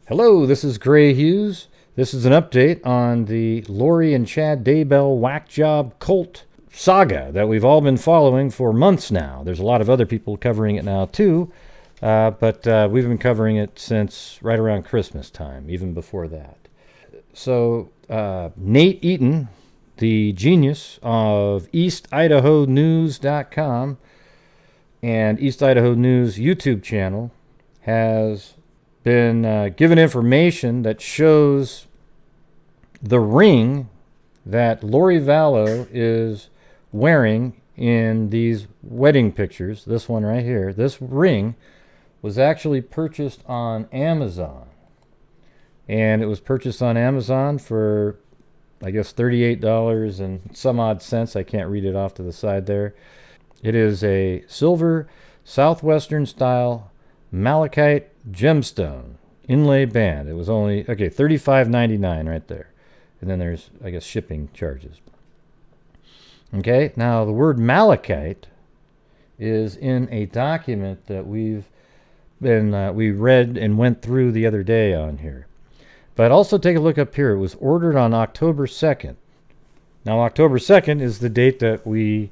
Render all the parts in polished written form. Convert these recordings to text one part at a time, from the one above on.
Hello, this is Gray Hughes. This is an update on the Lori and Chad Daybell whack job cult saga that we've all been following for months now. There's a lot of other people covering it now too, but we've been covering it since right around Christmas time, even before that. So Nate Eaton, the genius of EastIdahoNews.com and East Idaho News YouTube channel, has been given information that shows the ring that Lori Vallow is wearing in these wedding pictures. This one right here. This ring was actually purchased on Amazon. And it was purchased on Amazon for, I guess, $38 and some odd cents. I can't read it off to the side there. It is a silver southwestern style malachite gemstone inlay band. It was only, okay, $35.99 right there. And then there's, I guess, shipping charges. Okay, now the word malachite is in a document that we read and went through the other day on here. But also take a look up here. It was ordered on October 2nd. Now, October 2nd is the date that we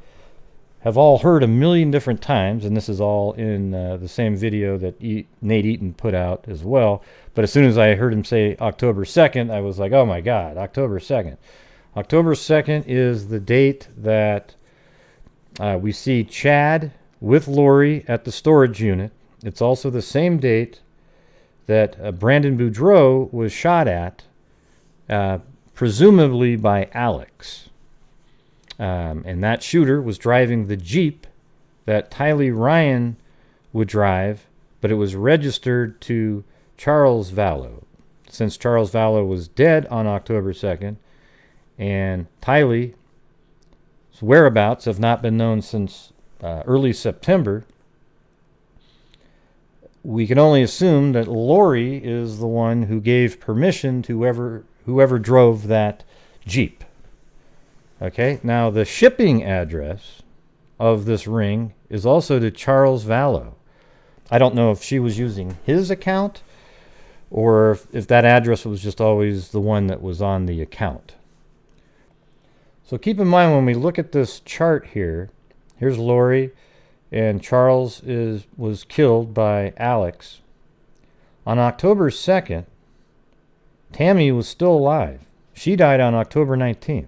have all heard a million different times, and this is all in the same video that Nate Eaton put out as well. But as soon as I heard him say October 2nd, I was like, oh my God, October 2nd. October 2nd is the date that we see Chad with Lori at the storage unit. It's also the same date that Brandon Boudreaux was shot at, presumably by Alex. And that shooter was driving the Jeep that Tylee Ryan would drive, but it was registered to Charles Vallow. Since Charles Vallow was dead on October 2nd, and Tylee's whereabouts have not been known since early September, we can only assume that Lori is the one who gave permission to whoever drove that Jeep. Okay, now the shipping address of this ring is also to Charles Vallow. I don't know if she was using his account or if that address was just always the one that was on the account. So keep in mind when we look at this chart here, here's Lori and Charles was killed by Alex. On October 2nd, Tammy was still alive. She died on October 19th.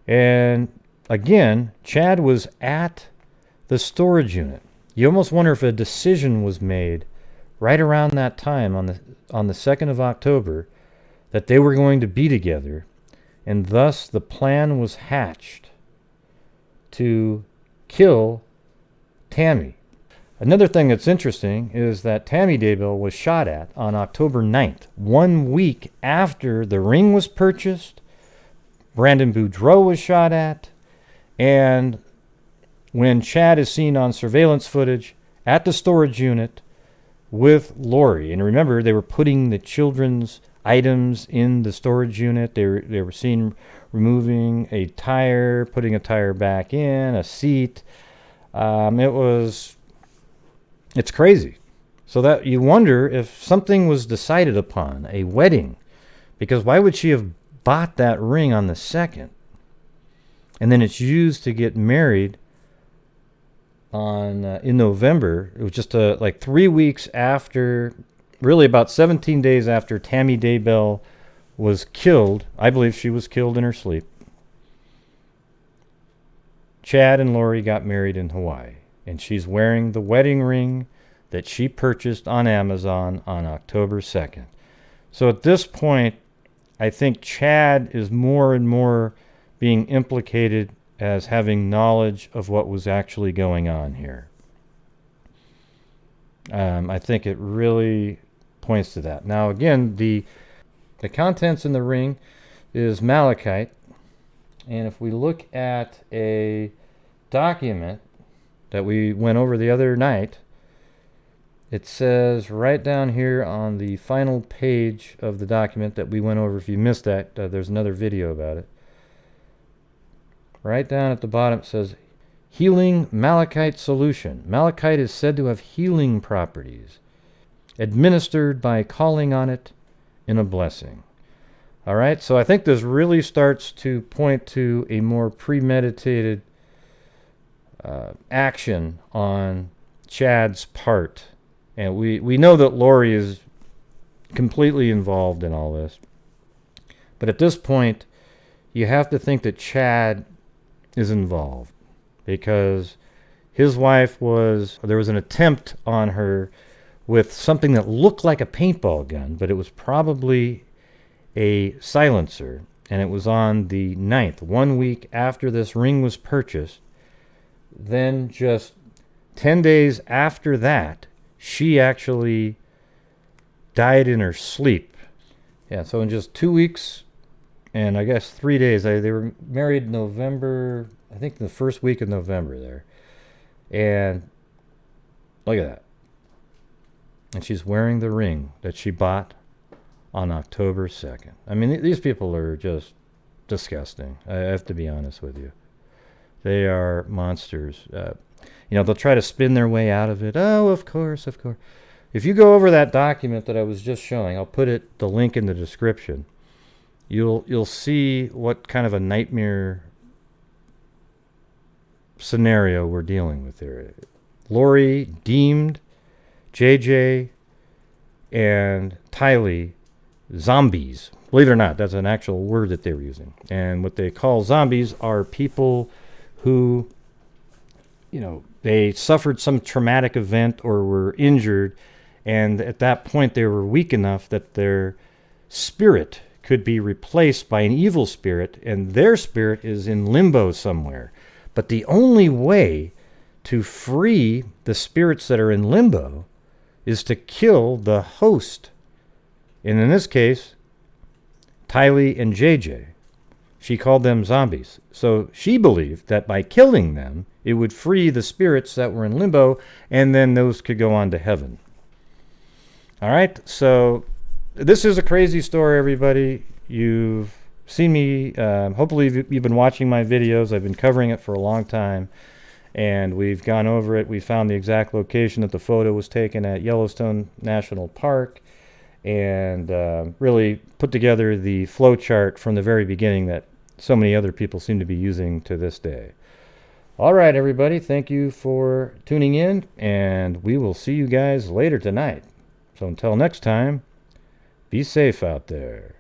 And again, Chad was at the storage unit. You almost wonder if a decision was made right around that time on the 2nd of October that they were going to be together, and thus the plan was hatched to kill Tammy. Another thing that's interesting is that Tammy Daybell was shot at on October 9th, 1 week after the ring was purchased. Brandon Boudreaux was shot at, and when Chad is seen on surveillance footage at the storage unit with Lori, and remember, they were putting the children's items in the storage unit. They were seen removing a tire, putting a tire back in, a seat. It's crazy. So that you wonder if something was decided upon, a wedding, because why would she have bought that ring on the 2nd, and then it's used to get married on in November? It was just like 3 weeks after, really about 17 days after Tammy Daybell was killed. I believe she was killed in her sleep. Chad and Lori got married in Hawaii, and she's wearing the wedding ring that she purchased on Amazon on October 2nd. So at this point, I think Chad is more and more being implicated as having knowledge of what was actually going on here. I think it really points to that. Now, again, the contents in the ring is malachite. And if we look at a document that we went over the other night, it says right down here on the final page of the document that we went over. If you missed that, there's another video about it. Right down at the bottom it says, healing malachite solution. Malachite is said to have healing properties. administered by calling on it in a blessing. All right, so I think this really starts to point to a more premeditated action on Chad's part. And we know that Lori is completely involved in all this. But at this point, you have to think that Chad is involved, because his wife there was an attempt on her with something that looked like a paintball gun, but it was probably a silencer, and it was on the 9th, 1 week after this ring was purchased. Then just 10 days after that, she actually died in her sleep. Yeah, so in just 2 weeks and I guess 3 days, they were married November, I think the first week of November there. And look at that. And she's wearing the ring that she bought on October 2nd. I mean, these people are just disgusting. I have to be honest with you. They are monsters. They'll try to spin their way out of it. Oh, of course, of course. If you go over that document that I was just showing, I'll put the link in the description. You'll see what kind of a nightmare scenario we're dealing with here. Lori deemed JJ and Tylee zombies. Believe it or not, that's an actual word that they were using. And what they call zombies are people who, they suffered some traumatic event or were injured, and at that point they were weak enough that their spirit could be replaced by an evil spirit, and their spirit is in limbo somewhere. But the only way to free the spirits that are in limbo is to kill the host. And in this case, Tylee and JJ. She called them zombies. So she believed that by killing them, it would free the spirits that were in limbo, and then those could go on to heaven. All right, so this is a crazy story, everybody. You've seen me, hopefully you've been watching my videos. I've been covering it for a long time, and we've gone over it. We found the exact location that the photo was taken at Yellowstone National Park, and really put together the flow chart from the very beginning that so many other people seem to be using to this day. All right, everybody, thank you for tuning in, and we will see you guys later tonight. So until next time, be safe out there.